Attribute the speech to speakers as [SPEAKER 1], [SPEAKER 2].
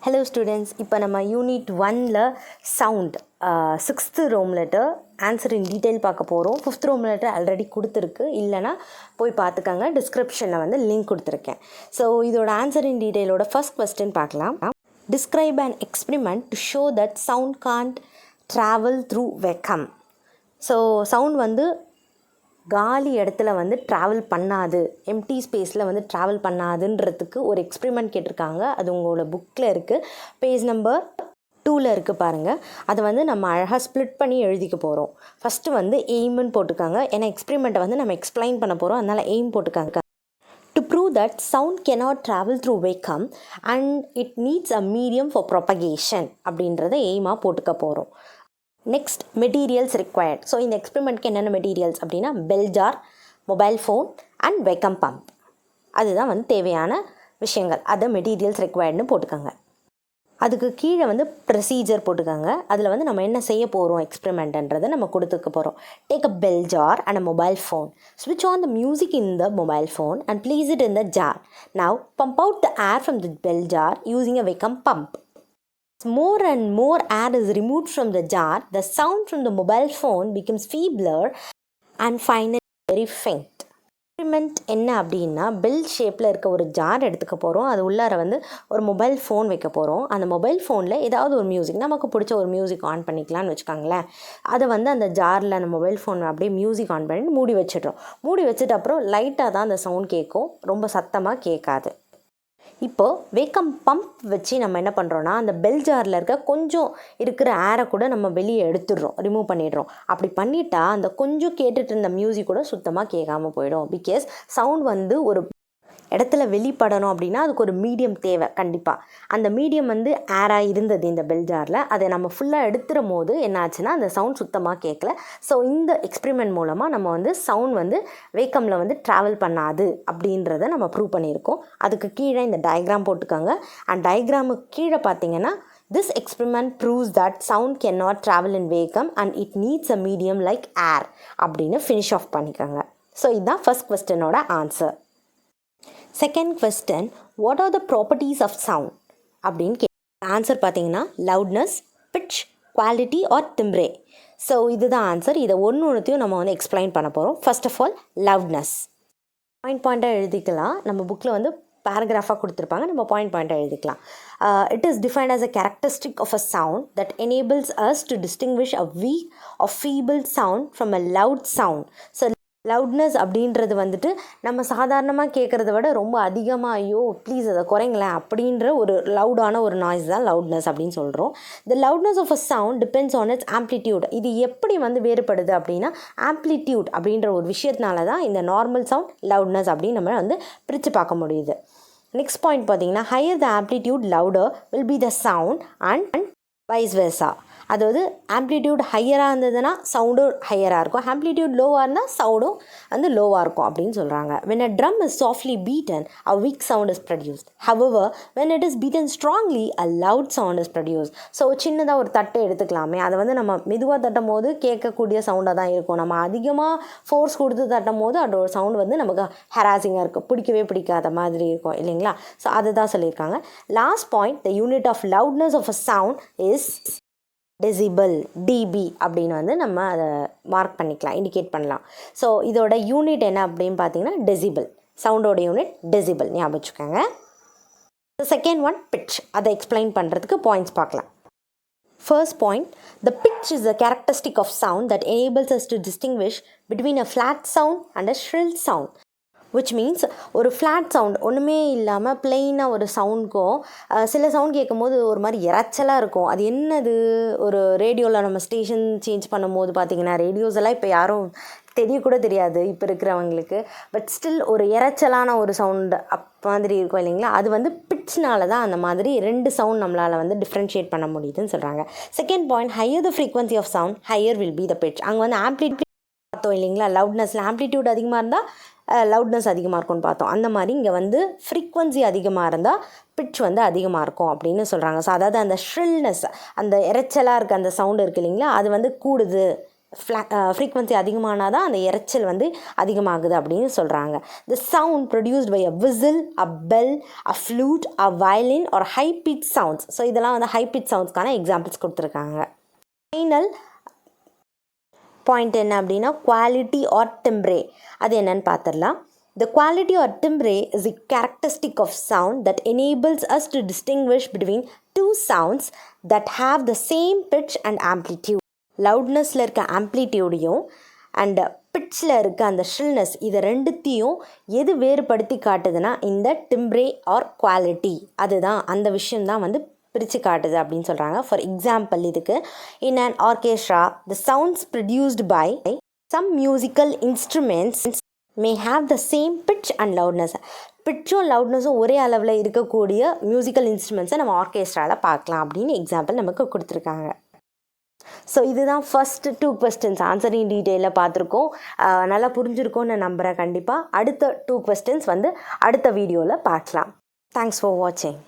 [SPEAKER 1] Hello students, இப்போ நம்ம unit 1ல் சவுண்ட் 6th ரோம் லெட்டர் ஆன்சர் இன் டீட்டெயில் பார்க்க போகிறோம். 5th ரோம் லெட்டர் ஆல்ரெடி கொடுத்துருக்கு, இல்லைனா போய் பார்த்துக்கங்க. டிஸ்கிரிப்ஷனில் வந்து லிங்க் கொடுத்துருக்கேன். ஸோ இதோட ஆன்சர் இன் டீட்டெயிலோட ஃபர்ஸ்ட் கொஸ்டின் பார்க்கலாம். Describe an experiment to show that sound can't travel through வெக்கம். ஸோ சவுண்ட் வந்து காலி இடத்துல வந்து ட்ராவல் பண்ணாது, எம்டி ஸ்பேஸில் வந்து ட்ராவல் பண்ணாதுன்றதுக்கு ஒரு எக்ஸ்பிரிமெண்ட் கேட்டிருக்காங்க. அது உங்களோட புக்கில் இருக்குது, பேஜ் நம்பர் 2ல் இருக்குது பாருங்கள். அதை வந்து நம்ம அழகாக ஸ்ப்ளிட் பண்ணி எழுதிக்க போகிறோம். ஃபஸ்ட்டு வந்து எய்ம்னு போட்டுக்காங்க, ஏன்னா எக்ஸ்பிரிமெண்ட்டை வந்து நம்ம எக்ஸ்பிளைன் பண்ண போகிறோம், அதனால் aim போட்டுக்காங்க. To prove that sound cannot travel through vacuum and it needs a medium for propagation அப்படின்றத எய்மாக போட்டுக்க போகிறோம். Next materials required. ஸோ இந்த எக்ஸ்பெரிமெண்ட்க்கு என்னென்ன மெட்டீரியல்ஸ் அப்படின்னா bell jar, mobile phone and vacuum pump. அதுதான் வந்து தேவையான விஷயங்கள். அதை மெட்டீரியல்ஸ் ரிக்வயர்டுன்னு போட்டுக்கோங்க. அதுக்கு கீழே வந்து ப்ரொசீஜர் போட்டுக்கோங்க. அதில் வந்து நம்ம என்ன செய்ய போகிறோம் எக்ஸ்பெரிமெண்ட்ன்றதை நம்ம கொடுத்துக்க போகிறோம். Take a bell jar and a mobile phone. ஸ்விட்ச் on the music in the mobile phone and place it in the jar. Now pump out the air from the bell jar using a vacuum pump. More and more air is removed from the jar, the sound from the mobile phone becomes feebler and finally very faint. Experiment என்ன அப்படின்னா, bell ஷேப்பில் இருக்க ஒரு jar எடுத்துக்க போகிறோம். அது உள்ளார வந்து ஒரு மொபைல் ஃபோன் வைக்க போகிறோம். அந்த மொபைல் ஃபோனில் ஏதாவது ஒரு மியூசிக், நமக்கு பிடிச்ச ஒரு மியூசிக் ஆன் பண்ணிக்கலாம்னு வச்சுக்கோங்களேன். அதை வந்து அந்த ஜாரில் அந்த மொபைல் ஃபோன் அப்படியே மியூசிக் ஆன் பண்ணிட்டு மூடி வச்சிடுறோம். மூடி வச்சுட்டு அப்புறம் லைட்டாக தான் அந்த சவுண்ட் கேட்கும், ரொம்ப சத்தமாக கேட்காது. இப்போது வேக்கம் பம்ப் வச்சு நம்ம என்ன பண்ணுறோன்னா, அந்த பெல் ஜாரில் இருக்க கொஞ்சம் இருக்கிற ஏரை கூட நம்ம வெளியே எடுத்துடுறோம், ரிமூவ் பண்ணிடுறோம். அப்படி பண்ணிட்டா அந்த கொஞ்சம் கேட்டுட்டு இருந்த மியூசிக் கூட சுத்தமாக கேட்காமல் போயிடும். பிகாஸ் சவுண்ட் வந்து ஒரு இடத்துல வெளிப்படணும் அப்படின்னா அதுக்கு ஒரு மீடியம் தேவை கண்டிப்பாக. அந்த மீடியம் வந்து ஏராக இருந்தது இந்த பெல் ஜாரில். அதை நம்ம ஃபுல்லாக எடுத்துடும் போது என்ன ஆச்சுன்னா அந்த சவுண்ட் சுத்தமாக கேட்கல. ஸோ இந்த எக்ஸ்பெரிமெண்ட் மூலமாக நம்ம வந்து சவுண்ட் வந்து வேக்கமில் வந்து ட்ராவல் பண்ணாது அப்படின்றத நம்ம ப்ரூவ் பண்ணியிருக்கோம். அதுக்கு கீழே இந்த டயக்ராம் போட்டுக்கோங்க. அண்ட் டயக்ராமுக்கு கீழே பார்த்தீங்கன்னா, this experiment proves that sound cannot travel in vacuum and it needs a medium like air அப்படின்னு ஃபினிஷ் ஆஃப் பண்ணிக்கோங்க. ஸோ இதுதான் ஃபர்ஸ்ட் கொஸ்டினோட answer. Second question, what are the properties of sound அப்படின்னு answer பார்த்தீங்கன்னா loudness, pitch, quality or timbre. So இதுதான் answer. இதை ஒன்றுத்தையும் நம்ம வந்து எக்ஸ்பிளைன் பண்ண போகிறோம். ஃபர்ஸ்ட் ஆஃப் ஆல் லவுட்னஸ் பாயிண்டாக எழுதிக்கலாம். நம்ம புக்கில் வந்து பேராகிராஃபாக கொடுத்துருப்பாங்க, நம்ம பாயிண்டாக எழுதிக்கலாம். It is defined as a characteristic of a sound that enables us to distinguish a weak or feeble sound from a loud sound. So loudness அப்படின்றது வந்துட்டு நம்ம சாதாரணமாக கேட்குறத விட ரொம்ப அதிகமாக, ஐயோ ப்ளீஸ் அதை குறைங்களேன் அப்படின்ற ஒரு லவுடான ஒரு நாய்ஸ் தான் லவுட்னஸ் அப்படின்னு சொல்கிறோம். The loudness of a sound depends on its amplitude. இது எப்படி வந்து வேறுபடுது அப்படின்னா, ஆம்ப்ளிடியூட் அப்படின்ற ஒரு விஷயத்தினால தான் இந்த நார்மல் சவுண்ட் லவுட்னஸ் அப்படின்னு நம்ம வந்து பிரித்து பார்க்க முடியுது. நெக்ஸ்ட் பாயிண்ட் பார்த்தீங்கன்னா, higher the amplitude louder will be the sound and vice Versa. அதாவது ஆம்ப்ளிடியூட் ஹையராக இருந்ததுன்னா சவுண்டும் ஹையராக இருக்கும், ஆம்ப்ளிடியூட் லோவாக இருந்தால் சவுண்டும் வந்து லோவாக இருக்கும் அப்படின்னு சொல்கிறாங்க. when a drum is softly beaten a weak sound is produced, however when it is beaten strongly a loud sound is produced. So சின்னதாக ஒரு தட்டை எடுத்துக்கலாமே, அதை வந்து நம்ம மெதுவாக தட்டும் போது கேட்கக்கூடிய சவுண்டாக தான் இருக்கும். நம்ம அதிகமாக ஃபோர்ஸ் கொடுத்து தட்டும் போது அதோட சவுண்ட் வந்து நமக்கு ஹராசிங்காக இருக்கும், பிடிக்கவே பிடிக்காத மாதிரி இருக்கும் இல்லைங்களா. ஸோ அதுதான் சொல்லியிருக்காங்க. Last point, the unit of loudness of a sound is decibel, dB அப்படின்னு வந்து நம்ம அதை மார்க் பண்ணிக்கலாம், இண்டிகேட் பண்ணலாம். ஸோ இதோட யூனிட் என்ன அப்படின்னு பார்த்தீங்கன்னா டெசிபிள். சவுண்டோட யூனிட் டெசிபிள், ஞாபகம் வச்சுக்கோங்க. Second one pitch. அதை எக்ஸ்பிளைன் பண்ணுறதுக்கு பாயிண்ட்ஸ் பார்க்கலாம். First point, the pitch is a characteristic of sound that enables us to distinguish between a flat sound and a shrill sound. which means ஒரு flat sound ஒன்றுமே இல்லாமல் பிளெயினாக ஒரு சவுண்டுக்கும் சில sound கேட்கும் போது ஒரு மாதிரி இறைச்சலாக இருக்கும். அது என்னது, ஒரு ரேடியோவில் நம்ம ஸ்டேஷன் சேஞ்ச் பண்ணும் போது பார்த்திங்கன்னா, ரேடியோஸ் எல்லாம் இப்போ யாரும் தெரியக்கூட தெரியாது இப்போ இருக்கிறவங்களுக்கு. பட் ஸ்டில் ஒரு இறைச்சலான ஒரு சவுண்டு மாதிரி இருக்கும் இல்லைங்களா. அது வந்து பிட்ச்னால தான் அந்த மாதிரி ரெண்டு சவுண்ட் நம்மளால் வந்து டிஃப்ரென்ஷியேட் பண்ண முடியுதுன்னு சொல்கிறாங்க. Second point, higher the frequency of sound higher will be the pitch. அங்கே வந்து ஆம்ப்ளிடியூட் பார்த்தோம் இல்லைங்களா, லவுட்னஸில் ஆம்ப்ளிடியூட் அதிகமாக இருந்தால் லவுட்னஸ் அதிகமாக இருக்கும்னு பார்த்தோம். அந்த மாதிரி இங்கே வந்து ஃப்ரீக்வன்சி அதிகமாக இருந்தால் பிட்ச் வந்து அதிகமாக இருக்கும் அப்படின்னு சொல்கிறாங்க. ஸோ அதாவது அந்த ஷ்ரில்னஸ், அந்த இறைச்சலாக இருக்க அந்த சவுண்டு இருக்குது இல்லைங்களா, அது வந்து கூடுது ஃப்ரீக்வன்சி அதிகமானால் தான் அந்த இரைச்சல் வந்து அதிகமாகுது அப்படின்னு சொல்கிறாங்க. The sound produced by a whistle, a bell, a flute, a violin or high pitch sounds. So இதெல்லாம் வந்து ஹை பிச் சவுண்ட்ஸ்க்கான எக்ஸாம்பிள்ஸ் கொடுத்துருக்காங்க. ஃபைனல் பாயிண்ட் என்ன அப்படின்னா குவாலிட்டி ஆர் டிம்ப்ரே. அது என்னன்னு பார்த்துடலாம். The quality or timbre is a characteristic of sound that enables us to distinguish between two sounds that have the same pitch and amplitude. லவுட்னஸில் இருக்க ஆம்ப்ளிடியூடையும் and பிட்ச்சில் இருக்க அந்த ஷில்னஸ் இதை ரெண்டுத்தையும் எது வேறுபடுத்தி காட்டுதுன்னா இந்த டிம்ப்ரே ஆர் குவாலிட்டி, அதுதான் அந்த விஷயம்தான் வந்து பிரித்து காட்டுது அப்படின்னு சொல்கிறாங்க. ஃபார் எக்ஸாம்பிள் இதுக்கு in an orchestra the sounds produced by some musical instruments may have the same pitch and loudness. பிட்சும் லவுட்னஸும் ஒரே அளவில் இருக்கக்கூடிய மியூசிக்கல் இன்ஸ்ட்ருமெண்ட்ஸை நம்ம ஆர்கெஸ்ட்ராவில் பார்க்கலாம் அப்படின்னு எக்ஸாம்பிள் நமக்கு கொடுத்துருக்காங்க. ஸோ இதுதான் ஃபஸ்ட்டு 2 questions ஆன்சரிங் டீட்டெயிலில் பார்த்துருக்கோம். நல்லா புரிஞ்சிருக்கோன்னு நம்புகிறேன். கண்டிப்பாக அடுத்த 2 questions வந்து அடுத்த வீடியோவில் பார்க்கலாம். தேங்க்ஸ் ஃபார் வாட்சிங்.